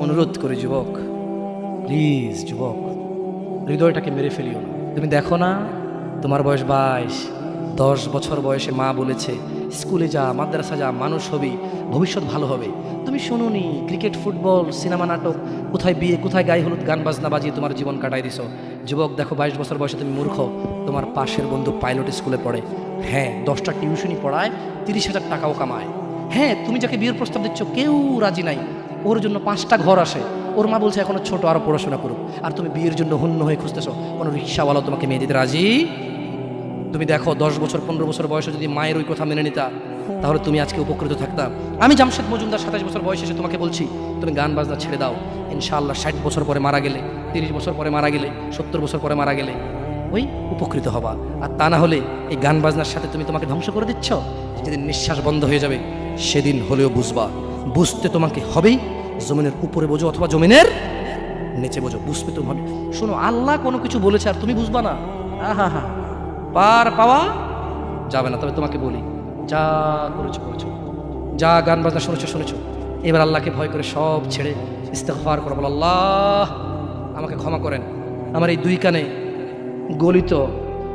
অনুরোধ করে যুবক, প্লিজ যুবক, হৃদয়টাকে মেরে ফেলিও না। তুমি দেখো না, তোমার বয়স 22, 10 বছর বয়সে মা বলেছে স্কুলে যা, মাদ্রাসা যা, মানুষ হবি, ভবিষ্যৎ ভালো হবে। তুমি শোনোনি ক্রিকেট, ফুটবল, সিনেমা, নাটক, কোথায় বিয়ে, কোথায় গায়ে হলুদ, গান বাজনা বাজিয়ে তোমার জীবন কাটাই দিছো। যুবক দেখো, 22 বছর বয়সে তুমি মূর্খ। তোমার পাশের বন্ধু পাইলট স্কুলে পড়ে, হ্যাঁ 10টা টিউশনি পড়ায়, 30,000 টাকাও কামায়। হ্যাঁ, তুমি যাকে বিয়ের প্রস্তাব দিচ্ছ কেউ রাজি নাই, ওর জন্য 5টা ঘর আসে, ওর মা বলছে এখনো ছোট, আরো পড়াশোনা করুক, আর তুমি বিয়ের জন্য হন্য হয়ে খুঁজতেছো। কোনো রিক্সাওয়ালা তোমাকে মেয়ে দিতে রাজি? তুমি দেখো 10 বছর 15 বছর বয়সে যদি মায়ের ওই কথা মেনে নিতা, তাহলে তুমি আজকে উপকৃত থাকতা। আমি জামশেদ মজুমদার 27 বছর বয়সে এসে তোমাকে বলছি তুমি গান বাজনা ছেড়ে দাও। ইনশাআল্লাহ 60 বছর পরে মারা গেলে, 30 বছর পরে মারা গেলে, 70 বছর পরে মারা গেলে ওই উপকৃত হবা। আর তা না হলে এই গান বাজনার সাথে তুমি তোমাকে ধ্বংস করে দিচ্ছ। যেদিন নিঃশ্বাস বন্ধ হয়ে যাবে সেদিন হলেও বুঝবা, বুঝতে তোমাকে হবেই। জমিনের উপরে বোঝো অথবা জমিনের নিচে বোঝো, বুঝতে তুমি হবে। শোনো, আল্লাহ কোনো কিছু বলেছে আর তুমি বুঝবা না, আহা হা, পার পাওয়া যাবে না। তবে তোমাকে বলি, যা করেছো করেছো, যা গান বাজনা শুনেছো শুনেছো, এবার আল্লাহকে ভয় করে সব ছেড়ে ইস্তেগফার করো, বলো আল্লাহ আমাকে ক্ষমা করেন, আমার এই 2 কানে গলিত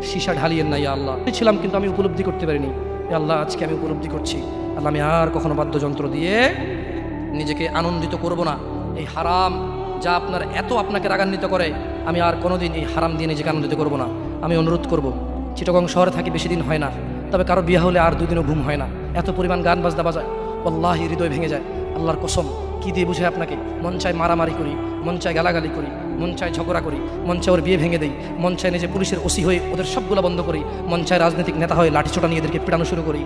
সীসা ঢালিয়েন না ইয়া আল্লাহ। ছিলাম কিন্তু আমি উপলব্ধি করতে পারিনি, ইয়া আল্লাহ আজকে আমি উপলব্ধি করছি। আল্লাহ আমি আর কখনো বাদ্যযন্ত্র দিয়ে নিজেকে আনন্দিত করব না। এই হারাম যা আপনার এত আপনাকে রাগান্বিত করে, আমি আর কোনোদিন এই হারাম দিয়ে নিজেকে আনন্দিত করব না। আমি অনুরোধ করব, চিটাগং শহরে থাকি বেশি দিন হয় না, তবে কারো বিয়ে হলে আর 2 দিনও ঘুম হয় না, এত পরিমাণ গান বাজনা বাজায়, আল্লাহি হৃদয় ভেঙে যায়। আল্লাহর কসম, কি দিয়ে বুঝে আপনাকে? মন চায় মারামারি করি, মন চায় গালাগালি করি, মন চায় ঝগড়া করি, মন চায় ওর বিয়ে ভেঙে দেই, মন চায় নিজে পুলিশের ওসি হয়ে ওদের সবগুলো বন্ধ করি, মন চায় রাজনৈতিক নেতা হয়ে লাঠিছোটা নিয়ে এদেরকে পিটানো শুরু করি,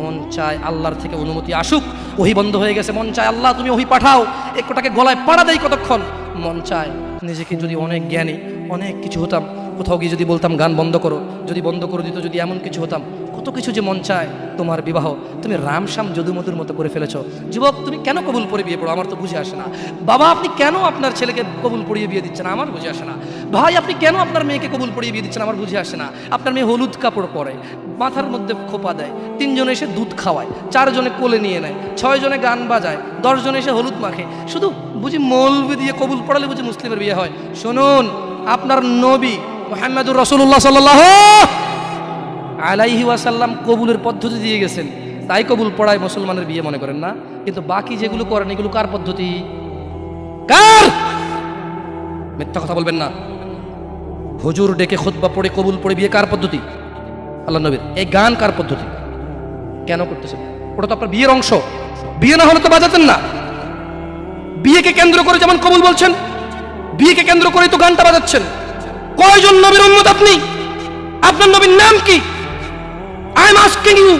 মন চায় আল্লাহর থেকে অনুমতি আসুক, ওহি বন্ধ হয়ে গেছে, মন চায় আল্লাহ তুমি ওহি পাঠাও, একটাকে গলায় পাড়া দেই কতক্ষণ। মন চায় নিজেকে যদি অনেক জ্ঞানী, অনেক কিছু হতাম, কোথাও গিয়ে যদি বলতাম গান বন্ধ করো, যদি বন্ধ করে দিত, যদি এমন কিছু হতাম, কত কিছু যে মন চায়। তোমার বিবাহ তুমি রামশ্যাম যদুমধুর মতো করে ফেলেছো। যুবক, তুমি কেন কবুল পড়ে বিয়ে পড়ো? আমার তো বুঝে আসে না। বাবা, আপনি কেন আপনার ছেলেকে কবুল পড়িয়ে বিয়ে দিচ্ছেন? আমার বুঝে আসে না। ভাই, আপনি কেন আপনার মেয়েকে কবুল পড়িয়ে বিয়ে দিচ্ছেন? আমার বুঝে আসে না। আপনার মেয়ে হলুদ কাপড় পরে, মাথার মধ্যে খোপা দেয়, 3 জনে এসে দুধ খাওয়ায়, 4 জনে কোলে নিয়ে নেয়, 6 জনে গান বাজায়, 10 জনে এসে হলুদ মাখে, শুধু বুঝি মৌলবি দিয়ে কবুল পড়ালে বুঝি মুসলিমের বিয়ে হয়? শুনুন, আপনার নবী মুহাম্মদুর রাসূলুল্লাহ সাল্লাল্লাহু আলাইহি ওয়াসাল্লাম কবুলের পদ্ধতি দিয়ে গেছেন, তাই কবুল পড়ায় মুসলমানের বিয়ে মনে করেন না। কিন্তু বাকি যেগুলো করেন এগুলো কার পদ্ধতি? কার? মিথ্যা কথা বলবেন না। হুজুর ডেকে খুতবা পড়ে কবুল পড়ে বিয়ে কার পদ্ধতি? আল্লাহ নবীর। এই গান কার পদ্ধতি? কেন করতেছেন? ওটা তো আপনার বিয়ের অংশ। বিয়ে না হলে তো বাজাতেন না। বিয়েকে কেন্দ্র করে যেমন কবুল বলছেন, বিয়েকে কেন্দ্র করে তো গানটা বাজাচ্ছেন। কয়জন নবীর উম্মত আপনি? আপনার নবীর নাম কি? আই এম আস্কিং ইউ,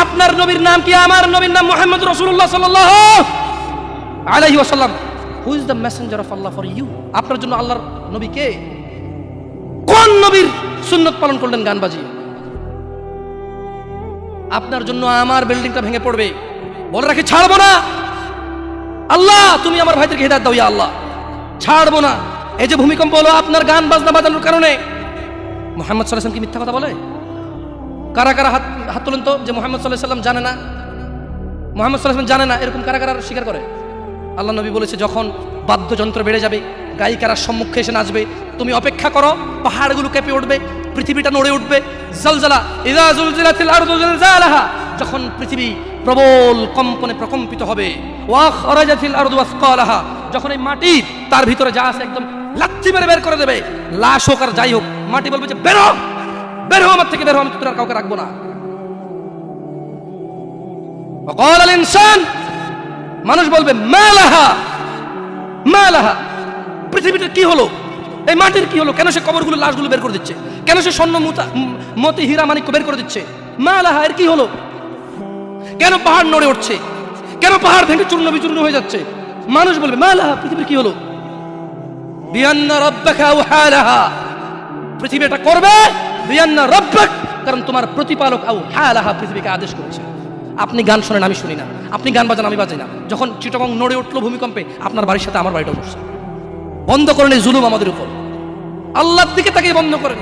আপনার নবীর নাম কি? আমার নবীর নাম মুহাম্মদ রাসূলুল্লাহ সাল্লাল্লাহু আলাইহি ওয়াসাল্লাম। Who is the messenger of Allah for you? আপনার জন্য আল্লাহর নবী কে? কোন নবীর সুন্নাত পালন করলেন গান বাজিয়ে? আপনার জন্য আমার বিল্ডিংটা ভেঙে পড়বে, বলে রাখি ছাড়বো না। আল্লাহ তুমি আমার ভাইদেরকে হিদায়াত দাও ইয়া আল্লাহ, ছাড়বো না। এই যে ভূমিকম্প হলো আপনার গান বাজনা বাজানোর কারণে। মুহাম্মদ সাল্লাল্লাহু আলাইহি ওয়াসাল্লাম কি মিথ্যা কথা বলে? কারা কারা হাত তোলেন তো যে মুহাম্মদ সাল্লাল্লাহু আলাইহি ওয়াসাল্লাম জানে না, মুহাম্মদ সাল্লাল্লাহু আলাইহি ওয়াসাল্লাম জানে না, এরকম কারা কারা স্বীকার করে? আল্লাহ নবী বলেছে, যখন বাদ্যযন্ত্র বেড়ে যাবে, গায়িকারা সম্মুখে এসে নাচবে, তুমি অপেক্ষা করো, পাহাড়গুলো কেঁপে উঠবে, পৃথিবীটা নড়ে উঠবে। জালজালা ইযা জুলজিলাতিল আরদু জিলজালাহা, যখন পৃথিবী প্রবল কম্পনে প্রকম্পিত হবে, ওয়া খরাজাতিল আরদু আসকালাহা, যখন এই মাটি তার ভিতরে যা আছে একদম লাথি মেরে বের করে দেবে, লাশ হোক আর যাই হোক, মাটি বলবে যে বের হও, বের হও আমার থেকে, বের হও, আমি তোর আর কাউকে রাখবো না। ওয়াকাল আল ইনসান, মানুষ বলবে মালাহা মালাহা, পৃথিবীটা কি হলো, এই মাটির কি হলো, কেন সে কবরগুলো লাশগুলো বের করে দিচ্ছে, কেন সে স্বর্ণ মতি হীরা মানিক্য বের করে দিচ্ছে, মালাহা এর কি হলো, কেন পাহাড় নড়ে উঠছে, কেন পাহাড় ভেঙে চূর্ণ বিচূর্ণ হয়ে যাচ্ছে? মানুষ বলবে মালাহা, পৃথিবীর কি হলো? বিআন্না রাব্বাকা আওহালাহা, পৃথিবী এটা করবে, বিআন্না রাব্বাক, কারণ তোমার প্রতিপালক আওহালাহা পৃথিবীকে আদেশ করেছে। আপনি গান শোনেন, আমি শুনি না, আপনি গান বাজান, আমি বাজাই না। যখন চিটাগং নড়ে উঠলো ভূমিকম্পে, আপনার বাড়ির সাথে আমার বাড়িটাও নড়ছে। বন্ধ করেন এই জুলুম আমাদের উপর। আল্লাহর দিকে তাকিয়ে বন্ধ করেন,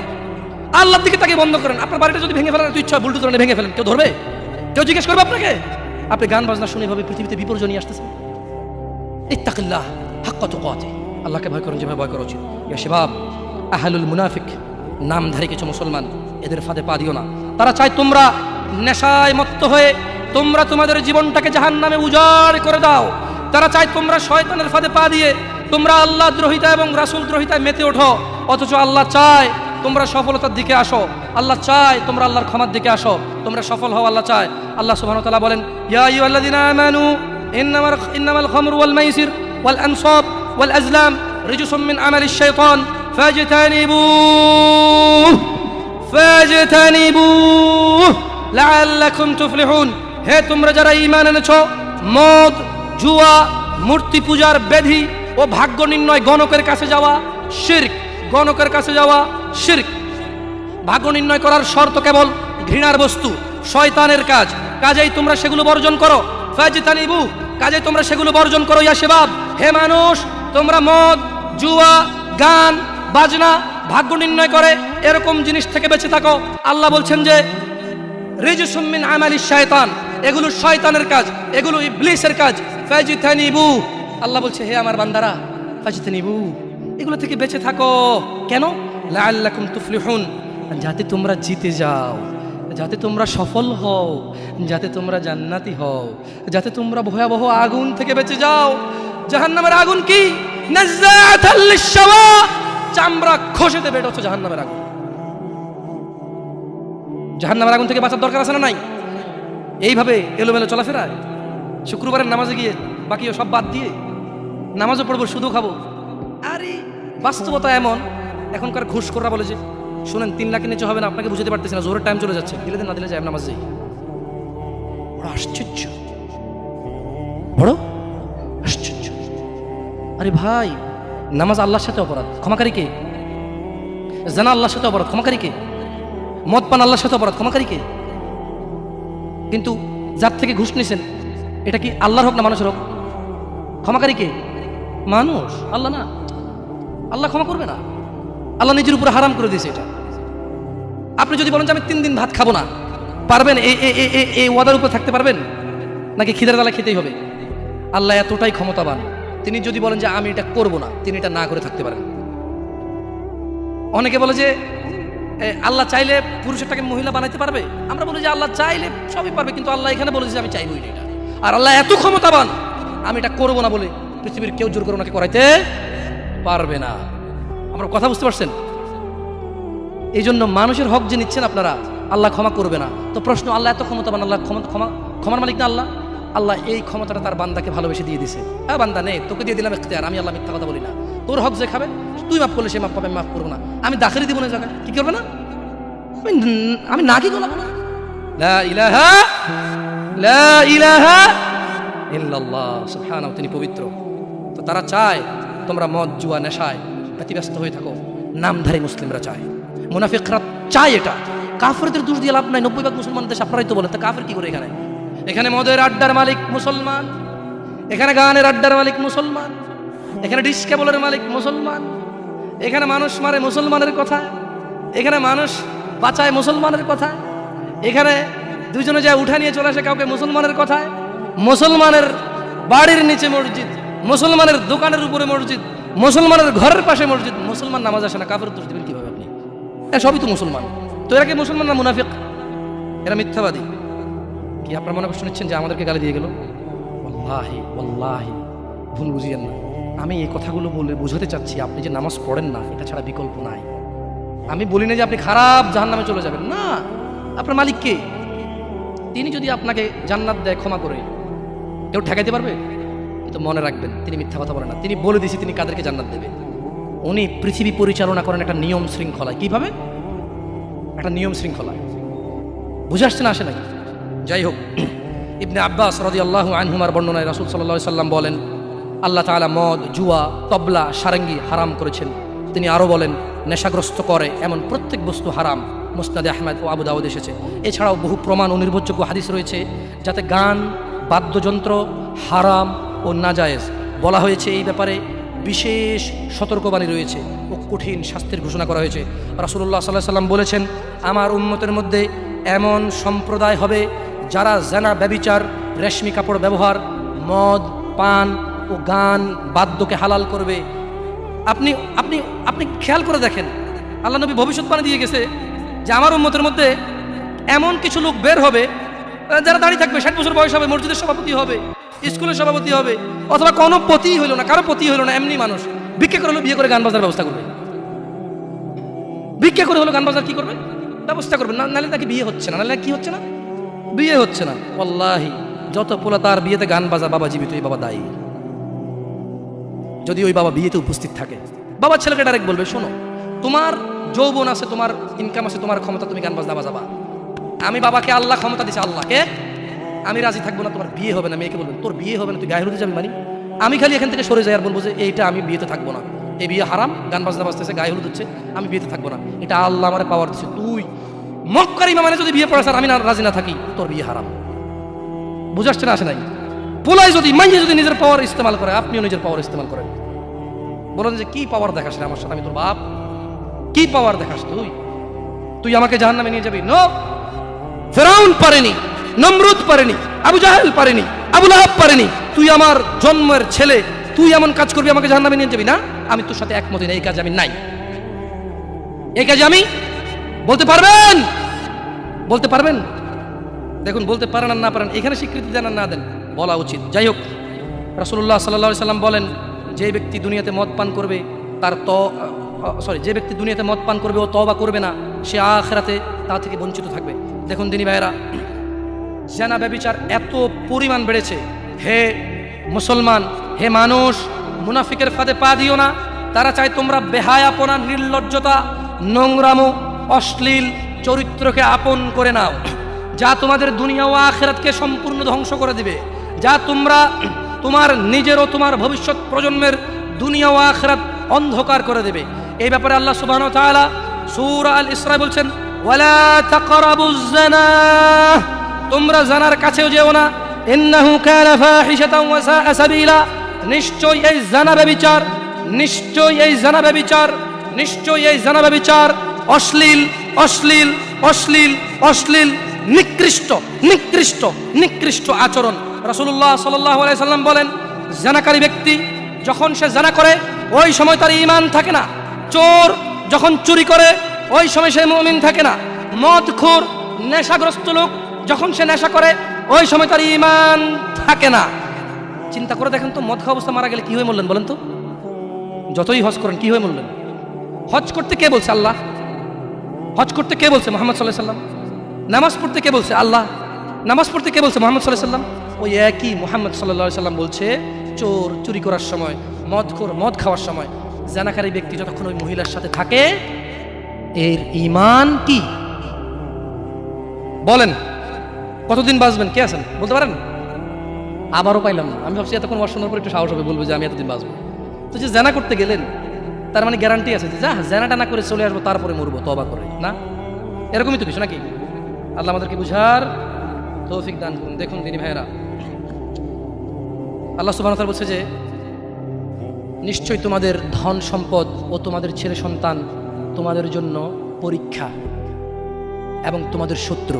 আল্লাহর দিকে তাকিয়ে বন্ধ করেন। আপনার বাড়িটা যদি ভেঙে ফেলার ইচ্ছা, বুলডোজার ভেঙে ফেলেন, কেউ ধরবে? কেউ জিজ্ঞেস করবে আপনাকে? আপনি গান বাজনা শুনে ভাবে পৃথিবীতে বিপর্যয় নিয়ে আসতেছেন। ইত্তাকিল্লাহ হাক্কা তুকাতিহ, আল্লাহকে ভয় করুন যেভাবে ভয় করা উচিত। ইয়া শাবাব, আহলুল মুনাফিক, নামধারী কিছু মুসলমান, এদের ফাঁদে পা দিও না। তারা চায় তোমরা নেশায় মত্ত হয়ে তোমরা তোমাদের জীবনটাকে জাহান্নামে উজাড় করে দাও। তারা চায় তোমরা শয়তানের ফাঁদে পা দিয়ে তোমরা আল্লাহ দ্রোহিতা এবং রাসূল দ্রোহিতায় মেতে ওঠো, অথচ আল্লাহ চায় তোমরা সফলতার দিকে আসো। আল্লাহ চায় তোমরা আল্লাহর ক্ষমার দিকে আসো, তোমরা সফল হও। আল্লাহ চায়। আল্লাহ সুবহানাহু ওয়া তাআলা বলেন, ইয়া আইয়ুহাল্লাযীনা আমানু ইন্নামাল খামরু ওয়াল মাইসির ওয়াল আনসাব ওয়াল আজলাম রিজসুম মিন আমালিশ শাইতান ফাজতানিবুহু লাআল্লাকুম তুফলিহুন। হে তোমরা যারা ঈমান এনেছো, মদ, জুয়া, মূর্তি পূজার ব্যাধি ও ভাগ্য নির্ণয় গণকের কাছে যাওয়া শিরক, গণকের কাছে যাওয়া শিরক। ভাগ্য নির্ণয় করার শর্ত কেবল ঘৃণার বস্তু, শয়তানের কাজ, কাজেই তোমরা সেগুলো বর্জন করো। ফাজতানিবু, কাজেই তোমরা সেগুলো বর্জন করো। ইয়া শাবাব, হে মানুষ, তোমরা মদ, জুয়া, গান, বাজনা, ভাগ্য নির্ণয় করে এরকম জিনিস থেকে বেঁচে থাকো। আল্লাহ বলছেন যে রিজসুম মিন আমালিশ শায়তান, এগুলো শয়তানের কাজ, এগুলো ইবলিসের কাজ। ফাজতানিবু, আল্লাহ বলছে হে আমার বান্দারা, ফাজতানিবু, এগুলো থেকে বেঁচে থাকো। কেন? লাআল্লাকুম তুফলিহুন, যাতে তোমরা জিতে যাও, যাতে তোমরা সফল হও, যাতে তোমরা জান্নাতি হও, যাতে তোমরা ভয়াবহ আগুন থেকে বেঁচে যাও। জাহান্নামের আগুন কি? নাযাআতাল লিশশাওয়া, চামড়া খসে দেবে, এটা হচ্ছে জাহান্নামের আগুন। জাহান্নামের আগুন থেকে বাঁচার দরকার আছে না নাই? এইভাবে এলোমেলো চলাফেরায় শুক্রবারের নামাজে গিয়ে বাকি সব বাদ দিয়ে নামাজও পড়বো, শুধু খাবো। আরে বাস্তবতা এমন, এখনকার ঘুষখোররা বলে যে শুনেন 3 লাখের নিচে হবে না, আপনাকে বুঝতে পারতেছি না, জোরের টাইম চলে যাচ্ছে, দিলে দিন না দিলে যায় নামাজ যাই। বড় আশ্চর্য, বড় আশ্চর্য। আরে ভাই, নামাজ আল্লাহর সাথে অপরাধ, ক্ষমাকারী কে? জানা আল্লাহর সাথে অপরাধ, ক্ষমাকারী কে? মদ পান আল্লাহর সাথে অপরাধ, ক্ষমাকারী কে? কিন্তু যার থেকে ঘুষ নিছেন, এটা কি আল্লাহর হোক না মানুষের হোক? ক্ষমাকারী কে? মানুষ, আল্লাহ না। আল্লাহ ক্ষমা করবে না, আল্লাহ নিজের উপরে হারাম করে দিয়েছে এটা। আপনি যদি বলেন যে আমি 3 দিন ভাত খাবো না, পারবেন? এই ওয়াদার উপর থাকতে পারবেন? নাকি খিদের জ্বালা খেতেই হবে? আল্লাহ এতটাই ক্ষমতাবান, তিনি যদি বলেন যে আমি এটা করবো না, তিনি এটা না করে থাকতে পারেন। অনেকে বলে যে আল্লাহ চাইলে পুরুষেরটাকে মহিলা বানাইতে পারবে। আমরা বলি যে আল্লাহ চাইলে সবই পারবে, কিন্তু আল্লাহ এখানে বলে যে আমি চাইবই না এটা। আর আল্লাহ এত ক্ষমতাবান, আমি এটা করবো না বলে পৃথিবীর কেউ জোর করে ওনাকে করাইতে পারবে না। আমরা কথা বুঝতে পারছেন? এই জন্য মানুষের হক যে নিচ্ছেন আপনারা, আল্লাহ ক্ষমা করবে না। তো প্রশ্ন, আল্লাহ এত ক্ষমতাবান, আল্লাহ ক্ষমার মালিক না আল্লাহ? আল্লাহ এই ক্ষমতাটা তার বান্দাকে ভালোবেসে দিয়ে দিছে। হ্যাঁ বান্দা নে, তোকে দিয়ে দিলাম ইখতিয়ার, আমি আল্লাহ মিথ্যা কথা বলি না। তোর হক যে খাবে, তুই মাফ করলে সে মাফ পাবে, আমি মাফ করবো না। আমি দাখিলি দিব না জায়গায়, কি করবে না? আমি না কি গলাবো না। লা ইলাহা ইল্লাল্লাহ, সুবহানাহু, তিনি পবিত্র। তো তারা চায় তোমরা মদ, জুয়া, নেশায় ব্যতিব্যস্ত হয়ে থাকো। নামধারী মুসলিমরা চায়, মুনাফিকরা চায় এটা। কাফেরদের দোষ দিয়ে লাভ নাই, 90% মুসলমান দেশ, আপনারাই তো বলেন। তা কাফের কি করে এখানে? এখানে মদের আড্ডার মালিক মুসলমান, এখানে গানের আড্ডার মালিক মুসলমান, এখানে ডিস কেবলের মালিক মুসলমান, এখানে মানুষ মারে মুসলমানের কথা, এখানে মানুষ বাঁচায় মুসলমানের কথা, এখানে দুজনে যায় উঠা নিয়ে চলে আসে কাউকে মুসলমানের কথায়, মুসলমানের বাড়ির নিচে মসজিদ, মুসলমানের দোকানের উপরে মসজিদ, মুসলমানের ঘরের পাশে মসজিদ। মুসলমান নামাজ আসে না, কাফের দোষ দিবেন কিভাবে আপনি? সবই তো মুসলমান। তো এরা কি মুসলমান না মুনাফিক? এরা মিথ্যাবাদী। কি আপনার মনে কষ্ট নিচ্ছেন যে আমাদেরকে গালি দিয়ে গেল? ওয়াল্লাহি ওয়াল্লাহি ভুল বুঝিয়েন না। আমি এই কথাগুলো বলে বোঝাতে চাচ্ছি, আপনি যে নামাজ পড়েন না, এটা ছাড়া বিকল্প নাই। আমি বলি না যে আপনি খারাপ জাহান্নামে চলে যাবেন, না। আপনার মালিক কে? তিনি যদি আপনাকে জান্নাত দেয় ক্ষমা করে, কেউ ঠেকাইতে পারবে? কিন্তু মনে রাখবেন, তিনি মিথ্যা কথা বলেন না। তিনি বলে দিয়েছে তিনি কাদেরকে জান্নাত দেবে। উনি পৃথিবী পরিচালনা করেন একটা নিয়ম শৃঙ্খলায়। কিভাবে? একটা নিয়ম শৃঙ্খলায়। বুঝে আসছে না, আসে নাই? যাই হোক, ইবনে আব্বাস রাদিয়াল্লাহু আনহুমার বর্ণনায় রাসূল সাল্লাল্লাহু আলাইহি সাল্লাম বলেন, আল্লাহ তাআলা মদ, জুয়া, তবলা, সারেঙ্গি হারাম করেছেন। তিনি আরও বলেন, নেশাগ্রস্ত করে এমন প্রত্যেক বস্তু হারাম। মুসনাদে আহমদ ও আবু দাউদ এসেছে। এছাড়াও বহু প্রমাণ ও নির্ভরযোগ্য হাদিস রয়েছে যাতে গান, বাদ্যযন্ত্র হারাম ও নাজায়েজ বলা হয়েছে। এই ব্যাপারে বিশেষ সতর্কবাণী রয়েছে ও কঠিন শাস্তির ঘোষণা করা হয়েছে। রাসূলুল্লাহ সাল্লাল্লাহু আলাইহি সাল্লাম বলেছেন, আমার উম্মতের মধ্যে এমন সম্প্রদায় হবে যারা জানা, ব্যভিচার, রেশমি কাপড় ব্যবহার, মদ পান, ও গান বাদ্যকে হালাল করবে। আপনি আপনি আপনি খেয়াল করে দেখেন, আল্লাহ নবী ভবিষ্যৎবাণী দিয়ে গেছে যে আমার উম্মতের মধ্যে এমন কিছু লোক বের হবে যারা দাঁড়িয়ে থাকবে, 60 বছর বয়স হবে, মসজিদের সভাপতি হবে, স্কুলের সভাপতি হবে, অথবা কোনো পতি হইল না, কারো পতি হইল না, এমনি মানুষ ভিক্ষা করে হলো বিয়ে করে গান বাজার ব্যবস্থা করবে। ভিক্ষা করে হলো গান বাজার কি করবে, ব্যবস্থা করবে। নাহলে তাকে বিয়ে হচ্ছে না, নাহলে কি হচ্ছে না, বিয়ে হচ্ছে না। ওয়াল্লাহি যত পোলা তার বিয়েতে গান বাজা, বাবা জীবিত, এই বাবা দায়ী। যদি ওই বাবা বিয়েতে উপস্থিত থাকে, বাবা ছেলেকে ডাইরেক্ট বলবে, শোনো তোমার যৌবন আছে, তোমার ইনকাম আছে, তোমার ক্ষমতা, তুমি গান বাজনা বাজাবা। আমি বাবাকে আল্লাহ ক্ষমতা দিছে, আল্লাহকে আমি রাজি থাকবো না, তোমার বিয়ে হবে না। মেয়েকে বলবেন তোর বিয়ে হবে না, তুই গায়ে হলুদে যাবি। মানে আমি খালি এখান থেকে সরে যাই আর বলবো যে এইটা আমি বিয়েতে থাকবো না, এই বিয়ে হারাম, গান বাজনা বাজতেছে, গায়ে হলুদ হচ্ছে, আমি বিয়েতে থাকবো না, এটা আল্লাহ আমার পাওয়ার দিচ্ছে। তুই মক্কার ইমামে যদি বিয়ে পড়াস আর আমি না রাজি না থাকি, তোর বিয়ে হারাম। বুঝাচ্ছে না, আসে নাই? পোলাই যদি মাইয়ে যদি নিজের পাওয়ার ইস্তেমাল করে, আপনিও নিজের পাওয়ার ইস্তেমাল করেন। বলেন যে কি পাওয়ার দেখাস রে আমার সাথে, আমি তোর বাপ, কি পাওয়ার দেখাস তুই? তুই আমাকে জাহান্নামে নিয়ে যাবি? নো, ফেরাউন পারেনি, নমরুদ পারেনি, আবু জাহেল পারেনি, আবু লাহাব পারেনি। তুই আমার জন্মের ছেলে, তুই এমন কাজ করবি আমাকে জাহান্নামে নিয়ে যাবি? না, আমি তোর সাথে একমত না, এই কাজে আমি নাই। এই কাজে আমি বলতে পারবেন, বলতে পারবেন? দেখুন, বলতে পারেন আর না পারেন, এখানে স্বীকৃতি দেন আর না দেন, বলা উচিত। যাই হোক, রাসূলুল্লাহ সাল্লাল্লাহু আলাইহি সাল্লাম বলেন, যে ব্যক্তি দুনিয়াতে মদ পান করবে যে ব্যক্তি দুনিয়াতে মদ পান করবে ও তওবা করবে না, সে আখিরাতে তা থেকে বঞ্চিত থাকবে। দেখুন দিনী ভাইয়েরা, জিনা ব্যভিচার এত পরিমাণ বেড়েছে। হে মুসলমান, হে মানুষ, মুনাফিকের ফাঁদে পা দিও না। তারা চায় তোমরা বেহায়াপনা, নির্লজ্জতা, নোংরামো, অশ্লীল চরিত্রকে আপন করে নাও, যা তোমাদের দুনিয়া ও আখিরাতকে সম্পূর্ণ ধ্বংস করে দিবে, যা তোমার নিজের ও তোমার ভবিষ্যৎ প্রজন্মের দুনিয়া ও আখিরাত অন্ধকার করে দেবে। এই ব্যাপারে আল্লাহ সুবহানাহু ওয়া তাআলা সূরা আল ইসরা বলছেন, ওয়ালা তাকরাবুজ জিনা, তোমরা জানার কাছেও যেও না, ইন্নাহু কানা ফাহিশাতান ওয়া সাআ সাবিলা, নিশ্চয়ই এই জানা ব্যভিচার, নিশ্চয়ই এই জানা ব্যভিচার, নিশ্চয়ই এই জানা ব্যভিচার অশ্লীল, অশ্লীল, অশ্লীল, অশ্লীল, নিকৃষ্ট, নিকৃষ্ট, নিকৃষ্ট আচরণ। রাসূলুল্লাহ সাল্লাল্লাহু আলাইহি সাল্লাম বলেন, জানাকারী ব্যক্তি যখন সে জানা করে ওই সময় তার ঈমান থাকে না। চোর যখন চুরি করে ওই সময় সে মুমিন থাকে না। মদখোর, নেশাগ্রস্ত লোক যখন সে নেশা করে ওই সময় তার ঈমান থাকে না। চিন্তা করে দেখেন তো, মদ খাওয়া অবস্থা মারা গেলে কি হয়ে মরলেন বলেন তো? যতই হজ করেন কি হয়ে মরলেন? হজ করতে কে বলছে? আল্লাহ। হজ করতে কে বলছে? মুহাম্মদ সাল্লাল্লাহু আলাইহি সাল্লাম। নামাজ পড়তে কে বলছে? আল্লাহ। নামাজ পড়তে কে বলছে? মুহাম্মদ সাল্লাল্লাহু আলাইহি সাল্লাম। ওই একই মুহাম্মদ সাল্লাল্লাহু আলাইহি সাল্লাম বলছে, চোর চুরি করার সময়, মদখোর মদ খাওয়ার সময়, জানাকারী ব্যক্তি যতক্ষণ ওই মহিলার সাথে থাকে এর ঈমান কি? বলেন কতদিন বাঁচবেন? কে আছেন বলতে পারেন? আবারও পাইলাম না। আমি ভাবছি এতক্ষণ ওয়াজ শোনার পর একটু সাহস হবে, বলবো যে আমি এতদিন বাঁচবো। তো যে জানা করতে গেলেন তার মানে গ্যারান্টি আছে যে যা জানাটা না করে চলে আসবো, তারপরে মরবো তওবা করে? না, এরকমই তো কিছু নাকি? আল্লাহ আমাদেরকে বুঝার তৌফিক দান করুন। দেখুন দিনী ভাইয়েরা, আল্লাহ সুবহানাহু ওয়া তাআলা বলছে যে নিশ্চয়ই তোমাদের ধন সম্পদ ও তোমাদের ছেলে সন্তান তোমাদের জন্য পরীক্ষা এবং তোমাদের শত্রু।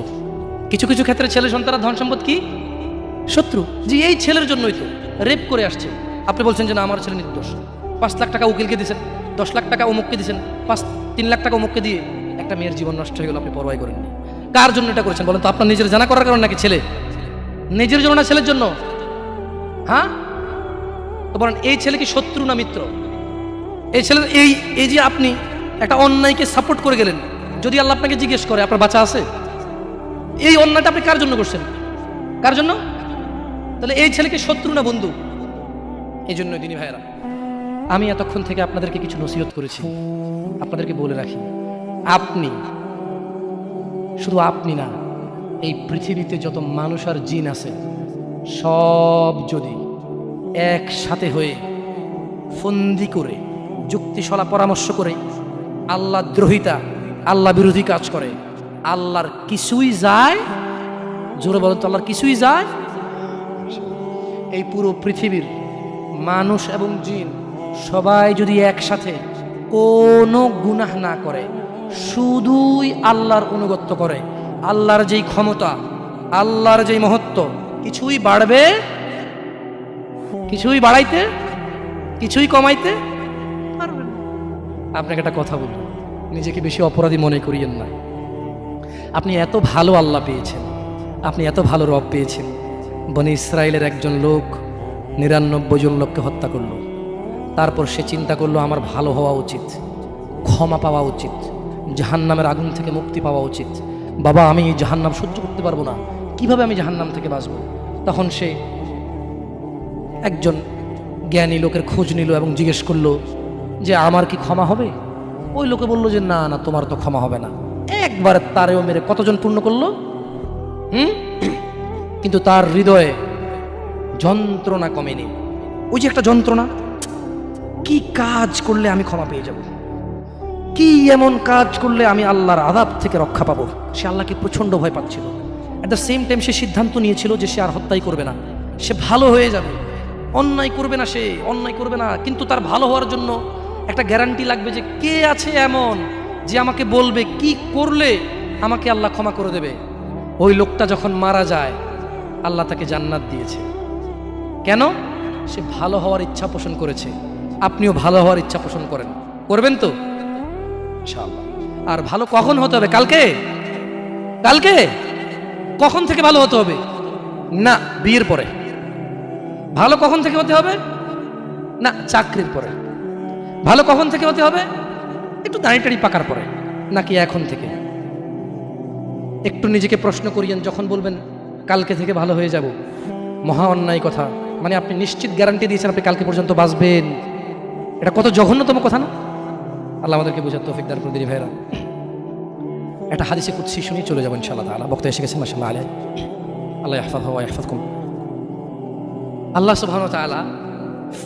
কিছু কিছু ক্ষেত্রে ছেলে সন্তান ধন সম্পদ কি শত্রু। যে এই ছেলের জন্যই তো রেপ করে আসছে, আপনি বলছেন যে না আমার ছেলে নির্দোষ। 5 লাখ টাকা উকিলকে দিয়েছেন, 10 লাখ টাকা অমুককে দিয়েছেন, 3 লাখ টাকা অমুককে দিয়ে একটা মেয়ের জীবন নষ্ট হয়ে গেল, আপনি পরোয়াই করেননি। কার জন্য এটা করেছেন বলেন তো? আপনার নিজের জানা করার কারণে নাকি ছেলে? নিজের জন্য না ছেলের জন্য? হ্যাঁ, তো বলেন এই ছেলে কি শত্রু না মিত্র? এই ছেলের এই যে আপনি একটা অন্যায়কে সাপোর্ট করে গেলেন, যদি আল্লাহ আপনাকে জিজ্ঞেস করে আপনার বাচ্চা আছে, এই অন্যায়টা আপনি কার জন্য করছেন? কার জন্য? তাহলে এই ছেলেকে শত্রু না বন্ধু? এই জন্য দিনী ভাইয়েরা, আমি এতক্ষণ থেকে আপনাদেরকে কিছু নসিহত করেছি, আপনাদেরকে বলে রাখি, আপনি, শুধু আপনি না, এই পৃথিবীতে যত মানুষ আর জিন আছে সব যদি একসাথে হয়ে ফন্দি করে যুক্তিশলা পরামর্শ করে আল্লাহ দ্রোহিতা, আল্লাহ বিরোধী কাজ করে, আল্লাহর কিছুই যায়? জোরে বলেন তো, আল্লাহর কিছুই যায়? এই পুরো পৃথিবীর মানুষ এবং জিন সবাই যদি একসাথে কোনো গুনাহ না করে, শুধুই আল্লাহর অনুগত্য করে, আল্লাহর যেই ক্ষমতা, আল্লাহর যেই মহত্ব, কিছুই বাড়বে কিছুই বাড়াইতে, কিছুই কমাইতে পারবেন না। আপনাকে একটা কথা বলবো, নিজেকে বেশি অপরাধী মনে করিয়েন না। আপনি এত ভালো আল্লাহ পেয়েছেন, আপনি এত ভালো রব পেয়েছেন। বনি ইসরায়েলের একজন লোক 99 জন লোককে হত্যা করলো। তারপর সে চিন্তা করলো আমার ভালো হওয়া উচিত, ক্ষমা পাওয়া উচিত, জাহান্নামের আগুন থেকে মুক্তি পাওয়া উচিত। বাবা আমি এই জাহান্নাম সহ্য করতে পারবো না, কিভাবে আমি জাহান্নাম থেকে বাঁচবো? তখন সে একজন জ্ঞানী লোকের খোঁজ নিল এবং জিজ্ঞেস করলো যে আমার কি ক্ষমা হবে? ওই লোকে বললো যে না না, তোমার তো ক্ষমা হবে না। একবার তারেও মেরে কতজন পূর্ণ করলো? কিন্তু তার হৃদয়ে যন্ত্রণা কমেনি। ওই যে একটা যন্ত্রণা, কি কাজ করলে আমি ক্ষমা পেয়ে যাব, কি এমন কাজ করলে আমি আল্লাহর আযাব থেকে রক্ষা পাবো। সে আল্লাহকে প্রচন্ড ভয় পাচ্ছিল। অ্যাট দ্য সেম টাইম সে সিদ্ধান্ত নিয়েছিল যে সে আর হত্যাই করবে না, সে ভালো হয়ে যাবে, অন্যায় করবে না, সে অন্যায় করবে না। কিন্তু তার ভালো হওয়ার জন্য একটা গ্যারান্টি লাগবে যে কে আছে এমন যে আমাকে বলবে কি করলে আমাকে আল্লাহ ক্ষমা করে দেবে। ওই লোকটা যখন মারা যায় আল্লাহ তাকে জান্নাত দিয়েছে। কেন? সে ভালো হওয়ার ইচ্ছা পোষণ করেছে। আপনিও ভালো হওয়ার ইচ্ছা পোষণ করেন, করবেন তো ইনশাআল্লাহ। আর ভালো কখন হতে হবে? কালকে? কালকে কখন থেকে ভালো হতে হবে? না বিয়ের পরে। ভালো কখন থেকে হতে হবে? না চাকরির পরে। ভালো কখন থেকে হতে হবে? একটু দাঁড়িয়ে পাকার পরে, নাকি এখন থেকে? একটু নিজেকে প্রশ্ন করিয়েন। যখন বলবেন কালকে থেকে ভালো হয়ে যাব, মহা অন্যায় কথা। মানে আপনি নিশ্চিত গ্যারান্টি দিয়েছেন আপনি কালকে পর্যন্ত বাঁচবেন। এটা কত জঘন্যতম কথা না? আল্লাহ আমাদেরকে বোঝার তৌফিক দান করে দিন ভাইরা। একটা হাদিসে কুদসি শুনি চলে যাবেন ইনশাআল্লাহ তাআলা। বক্তা এসে গেছেন মাশাআল্লাহ আলাইহি। আল্লাহ ইয়াহফাযহু ওয়া ইয়াহফাযকুম। আল্লাহ সুবহানাহু ওয়া তাআলা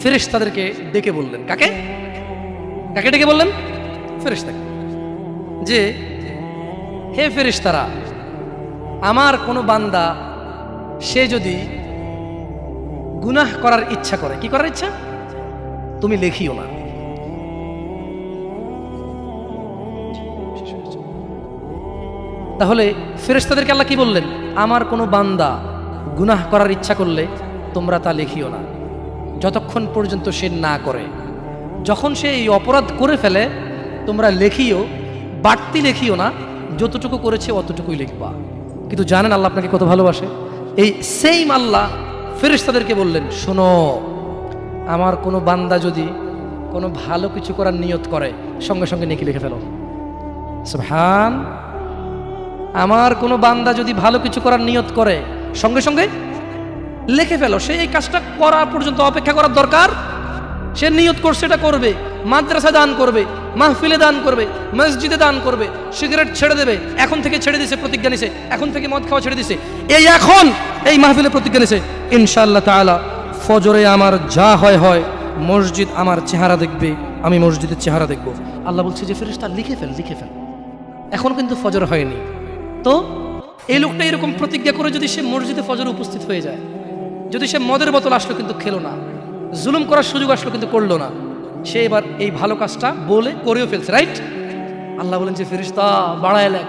ফেরেশতাদেরকে ডেকে বললেন। কাকে কাকে ডেকে বললেন? ফেরেশতাকে। যে হে ফেরেশতারা, আমার কোনো বান্দা সে যদি গুনাহ করার ইচ্ছা করে, কি করার ইচ্ছা? তুমি লেখিও না। তাহলে ফেরেশতাদেরকে আল্লাহ কি বললেন? আমার কোনো বান্দা গুনাহ করার ইচ্ছা করলে তোমরা তা লেখিও না, যতক্ষণ পর্যন্ত সে না করে। যখন সে এই অপরাধ করে ফেলে তোমরা লেখিও, বাড়তি লেখিও না, যতটুকু করেছে অতটুকুই লিখবা। কিন্তু জানেন আল্লাহ আপনাকে কত ভালোবাসে? এই সেম আল্লাহ ফেরেশতাদেরকে বললেন, শোনো, আমার কোনো বান্দা যদি কোনো ভালো কিছু করার নিয়ত করে সঙ্গে সঙ্গে নেকি লিখে ফেলো। সুবহান। আমার কোনো বান্দা যদি ভালো কিছু করার নিয়ত করে সঙ্গে সঙ্গে লিখে ফেলো। সে এই কাজটা করা পর্যন্ত অপেক্ষা করার দরকার? সে নিয়ত করছে এটা করবে, মাদ্রাসা দান করবে, মাহফিলে দান করবে, মসজিদে দান করবে, সিগারেট ছেড়ে দেবে, এখন থেকে ছেড়ে দিছে, প্রতিজ্ঞা নিছে, এখন থেকে মদ খাওয়া ছেড়ে দিছে, এই এখন এই মাহফিলে প্রতিজ্ঞা নিছে, ইনশাআল্লাহ তাআলা ফজরে আমার যা হয় হয়, মসজিদ আমার চেহারা দেখবে, আমি মসজিদের চেহারা দেখব। আল্লাহ বলছে যে ফেরেশতা লিখে ফেল, লিখে ফেল। এখন কিন্তু ফজর হয়নি, তো এই লোকটা এরকম প্রতিজ্ঞা করে যদি সে মসজিদে ফজর উপস্থিত হয়ে যায়, যদি সে মদের বোতল আসলো কিন্তু খেলো না, জুলুম করার সুযোগ আসলো কিন্তু করলো না, সে এবার এই ভালো কাজটা বলে করেও ফেলছে, রাইট? আল্লাহ বলেন যে ফেরেশতা বাড়ায় লেখ,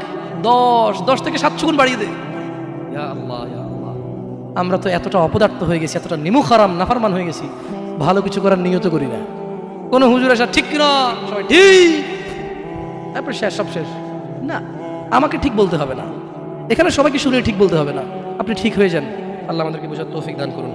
10 থেকে 700 গুণ বাড়িয়ে দে। ইয়া আল্লাহ, ইয়া আল্লাহ, আমরা তো এতটা অপদার্থ হয়ে গেছি, এতটা নিমুখ হারাম নাফরমান হয়ে গেছি, ভালো কিছু করার নিয়ত করি না। কোনো হুজুর আসা ঠিক কিনা, সবাই ঠিক, তারপর শেষ, সব শেষ। না, আমাকে ঠিক বলতে হবে না, এখানে সবাইকে শুনে ঠিক বলতে হবে না, আপনি ঠিক হয়ে যান। আল্লাহ আমাদেরকে বোঝার তৌফিক দান করুন।